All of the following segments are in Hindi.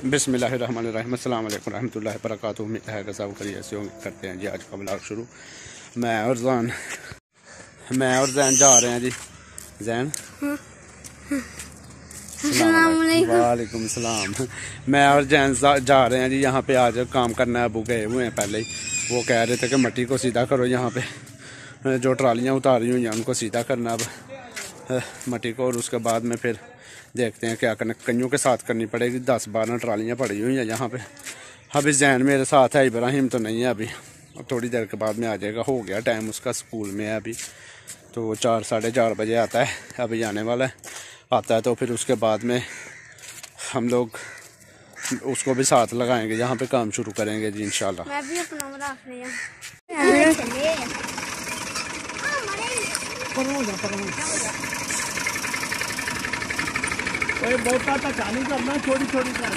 बिस्मिल्लाहिर्रहमानिर्रहीम अस्सलाम वालेकुम रहमतुल्लाहि वबरकातुहू। उम्मीद है कि सब खैरियत से होंगे। करते हैं जी आज का व्लॉग शुरू। मैं और जैन जा रहे हैं जी। जैन वालेकुम सलाम। मैं और जैन जा रहे हैं जी। यहाँ पे आज काम करना है। अबू गए हुए हैं पहले ही। वो कह रहे थे कि मट्टी को सीधा करो, यहाँ पे जो ट्रालियाँ उतारी हुई हैं उनको सीधा करना अब मट्टी को, और उसके बाद में फिर देखते हैं क्या करना। कईयों के साथ करनी पड़ेगी। 10-12 ट्रालियाँ पड़ी हुई हैं यहाँ पे। अभी जैन मेरे साथ है, इब्राहिम तो नहीं है अभी। और थोड़ी देर के बाद में आ जाएगा। हो गया टाइम उसका, स्कूल में है अभी, तो 4-4:30 बजे आता है। अभी आने वाला है। आता है तो फिर उसके बाद में हम लोग उसको भी साथ लगाएंगे, यहाँ पे काम शुरू करेंगे जी इंशाल्लाह। मैं भी अपना बहुत नहीं करना, छोटी छोटी कर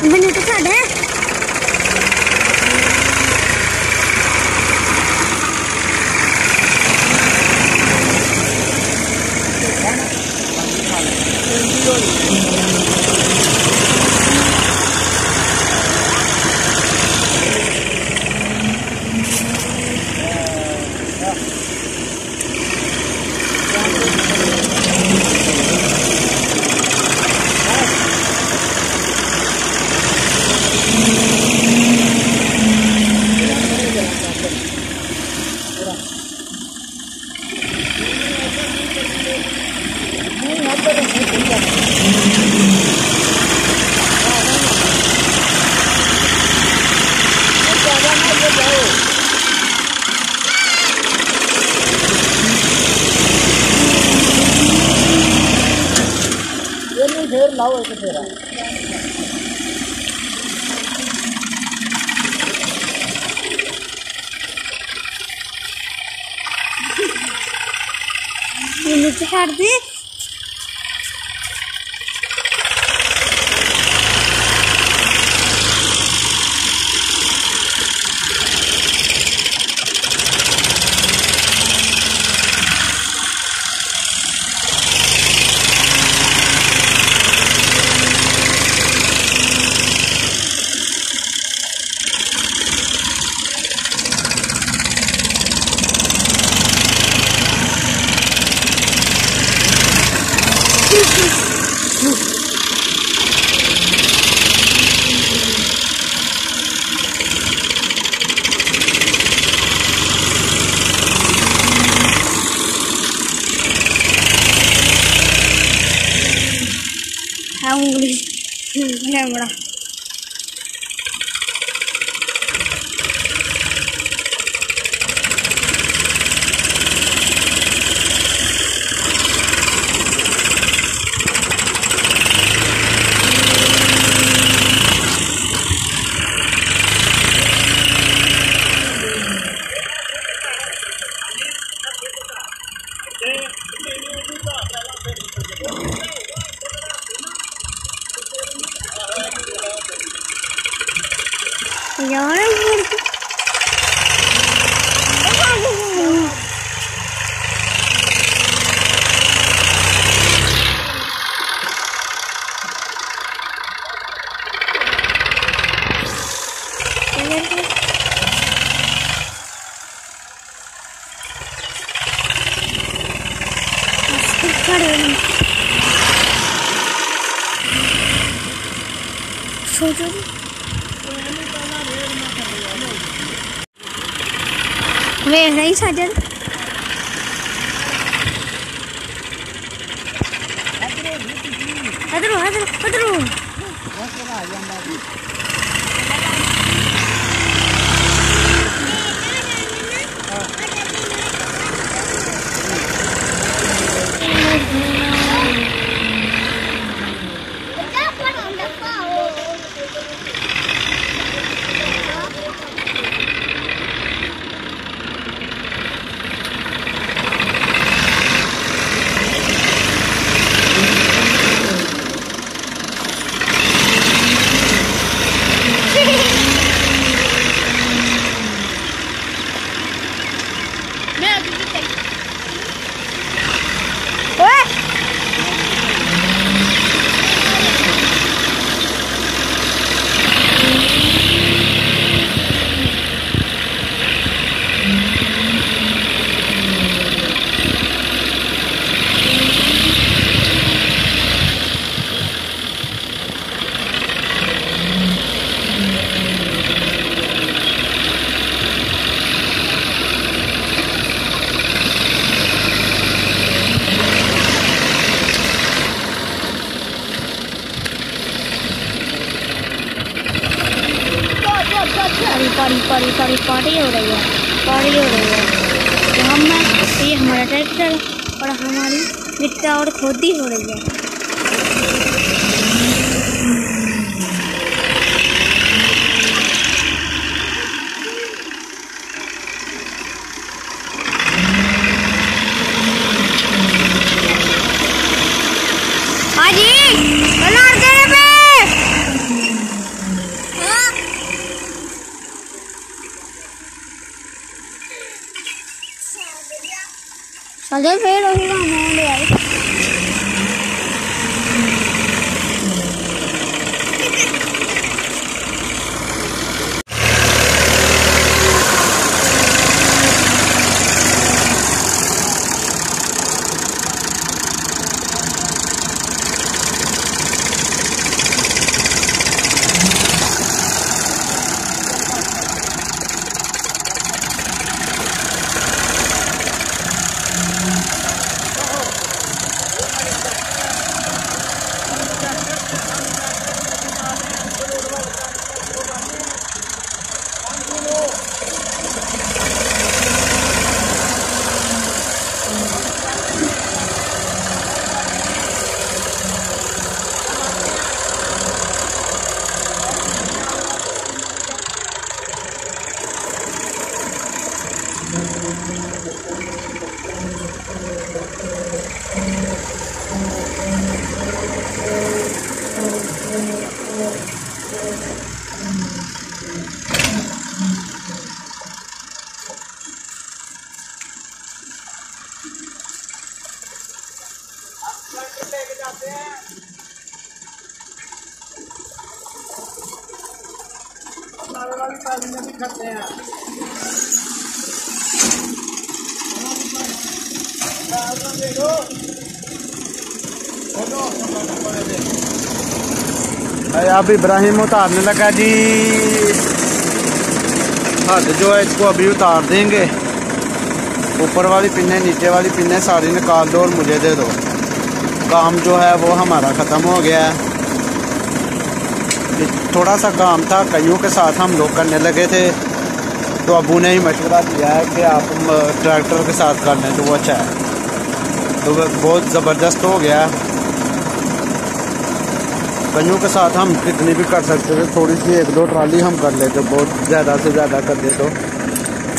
बने तो साढ़े फिर लाओ एक फेरा। नीचे काट दे। बड़ा यार वे नहीं साजन अदरू अदरू अदरू पार्टी हो रही है, पार्टी हो रही है। तो हम ये हमारा ट्रैक्टर और हमारी मिट्टी और खोदी हो रही है। चल फिर वही काम ले आए। अब इब्राहिम उतारने लगा जी। हद जो है इसको अभी उतार देंगे। ऊपर वाली पिन्ने नीचे वाली पिन्ने सारी निकाल दो और मुझे दे दो। काम जो है वो हमारा ख़त्म हो गया है। थोड़ा सा काम था, कईयों के साथ हम लोग करने लगे थे, तो अबू ने ही मशवरा दिया है कि आप ट्रैक्टर के साथ कर लें तो वो अच्छा है। तो बहुत ज़बरदस्त हो गया। कईयों के साथ हम कितनी भी कर सकते थे, थोड़ी सी एक दो ट्राली हम कर लेते, बहुत ज़्यादा से ज़्यादा कर दे। तो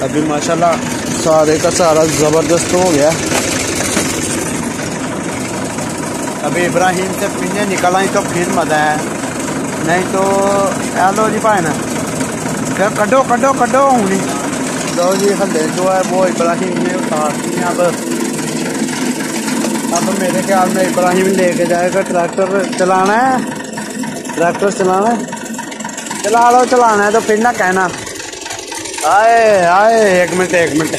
अभी माशाल्लाह सारे का सारा ज़बरदस्त हो गया। अभी इब्राहिम से पिन्ने निकल आई तो फिर मज़ा है, नहीं तो हेलो जी भाई ना क्या कड्डो कड्डो कड्डो हूँ। लो जी हल्ले जो है वो इब्राहिम ने उतार दी। अब मेरे ख्याल में इब्राहिम लेके जाएगा। ट्रैक्टर चलाना है, ट्रैक्टर चलाना है, चला लो। चलाना है तो फिर ना कहना आए आए एक मिनट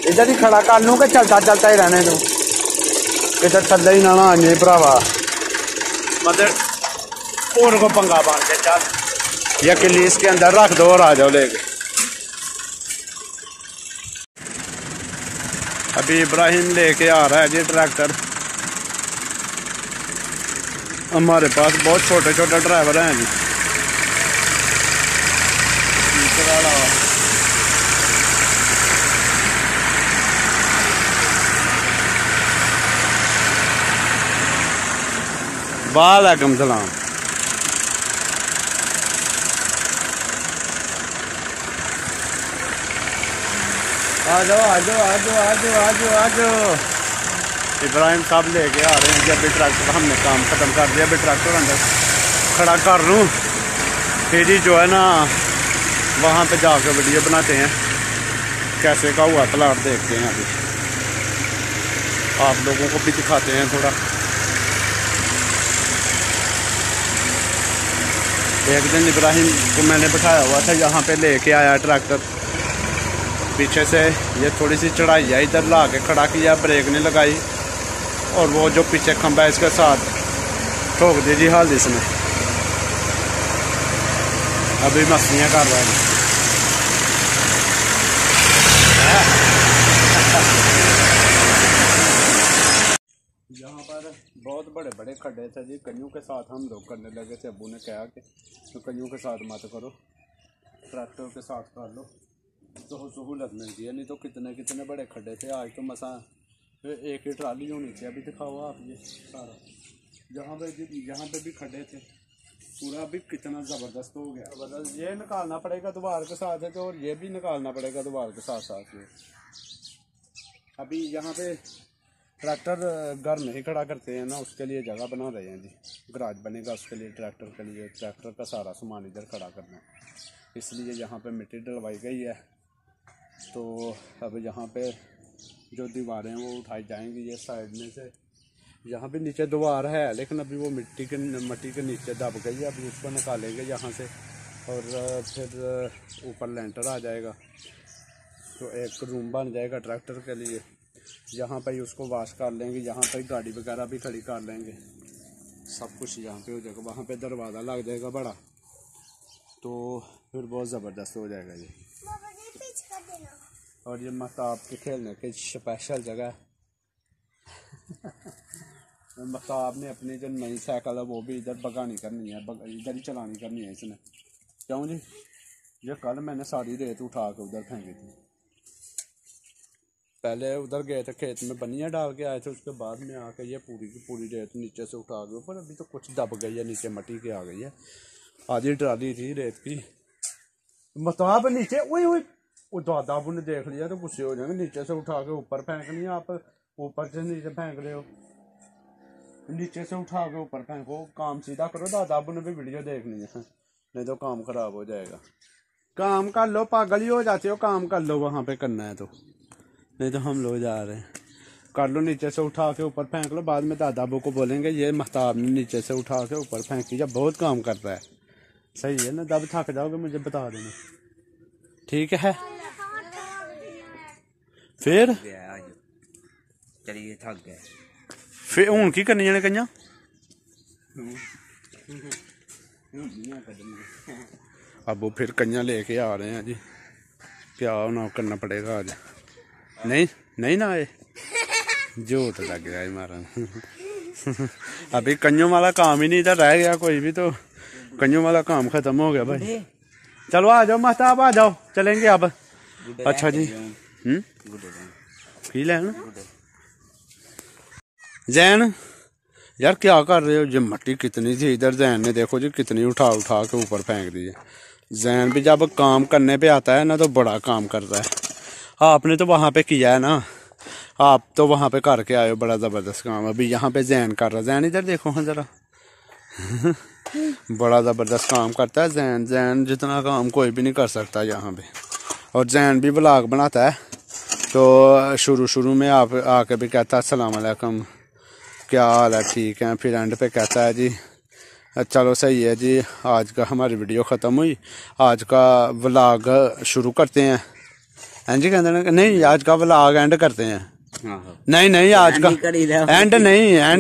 इधर ही खड़ा कर लूँ कि चलता चलता ही रहने दूँ, किधर थल्ले ही ना आ जाए भरावा। मतलब और को पंगा बांध के चल, या किली इसके अंदर रख दो और आ जाओ लेके। अभी इब्राहिम लेके आ रहा है जी ट्रैक्टर। हमारे पास बहुत छोटे छोटे ड्राइवर हैं जी। वालेकुम सलाम। आ जाओ आ जाओ आ जाओ आ जाओ आ जाओ आ जाओ। इब्राहिम साहब लेके आ रहे हैं। जब भी ट्रैक्टर हमने काम ख़त्म कर दिया, अभी ट्रैक्टर अंदर खड़ा कर लूँ, फिर ही जो है ना वहाँ पे जाकर वीडियो बनाते हैं कैसे का हुआ प्लाट, देखते हैं। अभी आप लोगों को भी दिखाते हैं थोड़ा। एक दिन इब्राहिम को मैंने बिठाया हुआ था, यहाँ पे लेके आया ट्रैक्टर पीछे से। ये थोड़ी सी चढ़ाई है, इधर ला के खड़ा किया, ब्रेक नहीं लगाई, और वो जो पीछे खंबा है इसके साथ ठोक दी जी हाल इसने। अभी मस्तियाँ कर रहा है। यहाँ पर बहुत बड़े बड़े खड्डे थे जी, कईयों के साथ हम लोग करने लगे थे। अबू ने कहा कि तो कईयों के साथ मत करो, ट्रैक्टर के साथ कर लो। तो सहूलत मिलती है, नहीं तो कितने कितने बड़े खड्डे थे। आज तो मसा एक ही ट्राली होनी थी। अभी दिखाओ आप ये सारा, यहाँ पे भी खड्डे थे पूरा, अभी कितना ज़बरदस्त हो गया। ज़बरदस्त, ये निकालना पड़ेगा द्वार के साथ है तो, और ये भी निकालना पड़ेगा द्वार के साथ साथ ये। अभी यहाँ पे ट्रैक्टर घर में ही खड़ा करते हैं ना, उसके लिए जगह बना रहे हैं जी, गराज बनेगा उसके लिए, ट्रैक्टर के लिए। ट्रैक्टर का सारा सामान इधर खड़ा करना है, इसलिए यहाँ पे मिट्टी डलवाई गई है। तो अब यहाँ पे जो दीवारें हैं वो उठाई जाएंगी ये साइड में से। यहाँ भी नीचे दीवार है लेकिन अभी वो मट्टी के नीचे दब गई है, अभी उसको निकालेंगे यहाँ से और फिर ऊपर लेंटर आ जाएगा, तो एक रूम बन जाएगा ट्रैक्टर के लिए। यहाँ पे ही उसको वॉश कर लेंगे, यहाँ पे गाड़ी वगैरह भी खड़ी कर लेंगे, सब कुछ यहाँ पे हो जाएगा। वहाँ पे दरवाज़ा लग जाएगा बड़ा, तो फिर बहुत ज़बरदस्त हो जाएगा ये। और ये महताब के खेलने की स्पेशल जगह महताब ने अपनी जो नई साइकिल है वो भी इधर बगानी करनी है, इधर ही चलानी करनी है इसने। क्यों जी? ये कल मैंने सारी रेत उठा के उधर फेंकी थी। पहले उधर गए थे खेत में, बनिया डाल के आए थे, उसके बाद में आके ये पूरी की पूरी रेत नीचे से उठा के ऊपर। अभी तो कुछ दब गई है नीचे, मट्टी की आ गई है। आधी ट्राली थी रेत की। महताब नीचे, वो दादा ने देख लिया तो गुस्से हो जाएंगे। नीचे से उठा के ऊपर फेंकनी है, आप ऊपर से नीचे फेंक रहे हो। नीचे से उठा के ऊपर फेंको, काम सीधा करो। दादा ने भी वीडियो देखनी है, नहीं तो काम खराब हो जाएगा। काम कर लो, पागल ही हो जाते हो। काम कर लो, वहाँ पे करना है तो, नहीं तो हम लोग जा रहे हैं। कर लो, नीचे से उठा के ऊपर फेंक लो। बाद में दादा को बोलेंगे ये महताब ने नीचे से उठा के ऊपर फेंकी, जब बहुत काम कर रहा है। सही है ना? जब थक जाओगे मुझे बता देना, ठीक है? फिर चलिए थक गए, फिर हूं की करनी है कन्या? अब वो फिर कन्या लेके आ रहे हैं जी, क्या ना करना पड़ेगा आज। नहीं ना आए जो तो लग गया मारा। अभी कन्यों वाला काम ही नहीं इधर रह गया कोई भी, तो कन्यों वाला काम खत्म हो गया भाई। चलो आ जाओ महताब, आ जाओ, चलेंगे अब। अच्छा जी, की लेना जैन यार, क्या कर रहे हो? ये मट्टी कितनी थी इधर, जैन ने देखो जी कितनी उठा उठा के ऊपर फेंक दी है। जैन भी जब काम करने पे आता है ना तो बड़ा काम करता है। आपने तो वहाँ पे किया है ना, आप तो वहाँ पे करके आए हो बड़ा ज़बरदस्त काम। अभी यहाँ पे जैन कर रहा है। जैन इधर देखो हाँ जरा, बड़ा ज़बरदस्त काम करता है जैन। जैन जितना काम कोई भी नहीं कर सकता यहाँ पे। और जैन भी व्लॉग बनाता है, तो शुरू में आप आके भी कहता है अस्सलाम वालेकुम, क्या हाल है, ठीक है। फिर एंड पे कहता है जी चलो सही है जी, आज का हमारी वीडियो ख़त्म हुई, आज का व्लॉग शुरू करते हैं। हाँ जी कहते हैं नहीं, आज का व्लॉग एंड करते हैं। नहीं आज का एंड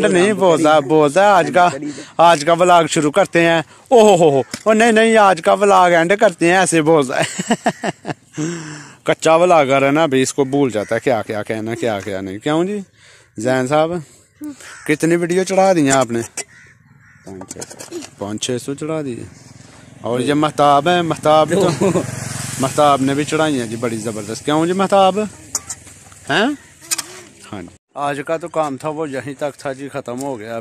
नहीं बोलता आज का व्लॉग शुरू करते हैं। ओहो नहीं आज का व्लॉग एंड करते हैं, ऐसे बोलता है। कच्चा व्लॉगर है ना, अभी इसको भूल जाता है क्या क्या कहना, क्या क्या नहीं। क्यों जी जैन साहब, कितनी वीडियो चढ़ा दी आपने? 500-600 चढ़ा दी। और ये महताब है, महताब ने भी चढ़ाई है जी बड़ी ज़बरदस्त। क्यों जी महताब हैं? हाँ जी, आज का तो काम था वो यहीं तक था जी, ख़त्म हो गया।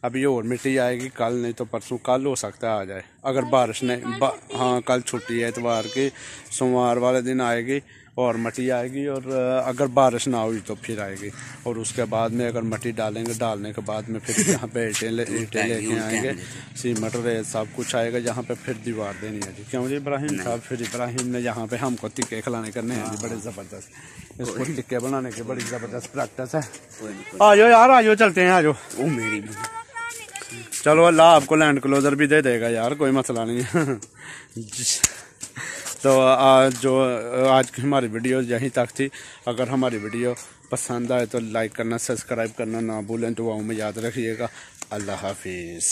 अभी और मिट्टी आएगी कल, नहीं तो परसों। कल हो सकता है आ जाए अगर बारिश नहीं। हाँ कल छुट्टी है इतवार की, सोमवार वाले दिन आएगी और मट्टी आएगी। और अगर बारिश ना हुई तो फिर आएगी। और उसके बाद में अगर मट्टी डालेंगे, डालने के बाद में फिर यहाँ पे ईंटें लेके आएंगे, सीमेंट रेत सब कुछ आएगा। यहाँ पे फिर दीवार देनी है जी। क्यों जी इब्राहिम साहब? फिर इब्राहिम ने यहाँ पे हमको टिक्के खिलाने करने हैं जी, बड़े ज़बरदस्त। इसको टिक्के बनाने की बड़ी ज़बरदस्त प्रैक्टिस है। आ जाओ यार, आ जाओ, चलते हैं, आ जाओ। वो मेरी चलो अल्लाह आपको लैंड क्लोजर भी दे देगा यार, कोई मसला नहीं है। तो आज की हमारी वीडियो यहीं तक थी। अगर हमारी वीडियो पसंद आए तो लाइक करना, सब्सक्राइब करना ना भूलें। दुआओं में याद रखिएगा। अल्लाह हाफिज़।